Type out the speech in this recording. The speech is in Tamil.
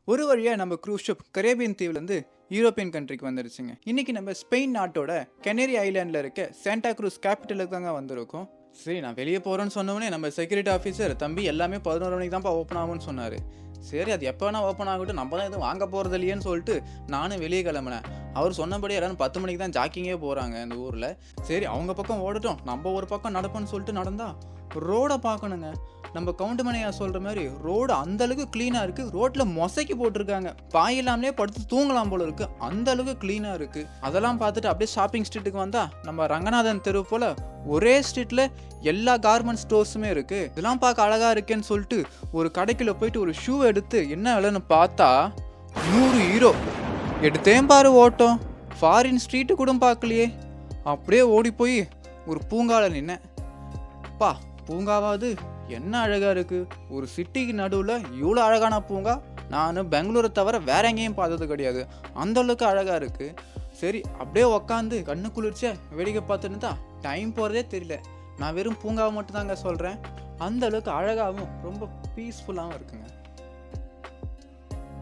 ஒரு வழியாக நம்ம க்ரூஸ் ஷிப் கரேபியன் தீவுலேருந்து யூரோப்பியன் கண்ட்ரிக்கு வந்துருச்சுங்க. இன்றைக்கி நம்ம ஸ்பெயின் நாட்டோட கெனரி ஐலாண்டில் இருக்க சாண்டா க்ரூஸ் கேபிட்டலுக்கு தாங்க வந்திருக்கோம். சரி, நான் வெளியே போகிறேன்னு சொன்னோடனே நம்ம செக்யூரிட்டி ஆஃபீஸர் தம்பி எல்லாமே 11 மணிக்கு தான்ப்பா ஓப்பன் ஆகும்னு சொன்னார். சரி, அது எப்போ வேணால் ஓப்பன் ஆகட்டும், நம்ம தான் எதுவும் வாங்க போகிறது இல்லையேன்னு சொல்லிட்டு நானும் வெளியே கிளம்புனேன். அவர் சொன்னபடி எல்லாரும் 10 மணிக்கு தான் ஜாக்கிங்கே போகிறாங்க இந்த ஊரில். சரி, அவங்க பக்கம் ஓடட்டும், நம்ம ஒரு பக்கம் நடப்போம்னு சொல்லிட்டு நடந்தா ரோடை பார்க்கணுங்க. நம்ம கவுண்டமணியா சொல்கிற மாதிரி ரோடு அந்தளவுக்கு க்ளீனாக இருக்குது. ரோட்டில் மொசைக்கு போட்டிருக்காங்க, பாயிலாமலே படுத்து தூங்கலாம் போல இருக்குது, அந்தளவுக்கு க்ளீனாக இருக்குது. அதெல்லாம் பார்த்துட்டு அப்படியே ஷாப்பிங் ஸ்ட்ரீட்டுக்கு வந்தால் நம்ம ரங்கநாதன் தெரு போல் ஒரே ஸ்ட்ரீட்டில் எல்லா கார்மெண்ட் ஸ்டோர்ஸுமே இருக்குது. இதெல்லாம் பார்க்க அழகாக இருக்கேன்னு சொல்லிட்டு ஒரு கடைக்குள்ளே போயிட்டு ஒரு ஷூ எடுத்து என்ன விலைன்னு பார்த்தா 100 யூரோ. எடுத்தேன் பாரு ஓட்டம், ஃபாரின் ஸ்ட்ரீட்டு கூட பார்க்கலையே. அப்படியே ஓடி போய் ஒரு பூங்காவில் நின்னேன். பா, பூங்காவாது என்ன அழகாக இருக்குது. ஒரு சிட்டிக்கு நடுவில் இவ்வளோ அழகான பூங்கா நான் பெங்களூரை தவிர வேற எங்கேயும் பார்த்தது கிடையாது. அந்தளவுக்கு அழகாக இருக்குது. சரி, அப்படியே உக்காந்து கண்ணு குளிர்ச்சியா வேடிக்கை பார்த்துன்னு தான் டைம் போகிறதே தெரியல. நான் வெறும் பூங்காவை மட்டும் தாங்க சொல்கிறேன். அந்தளவுக்கு அழகாகவும் ரொம்ப பீஸ்ஃபுல்லாகவும் இருக்குங்க.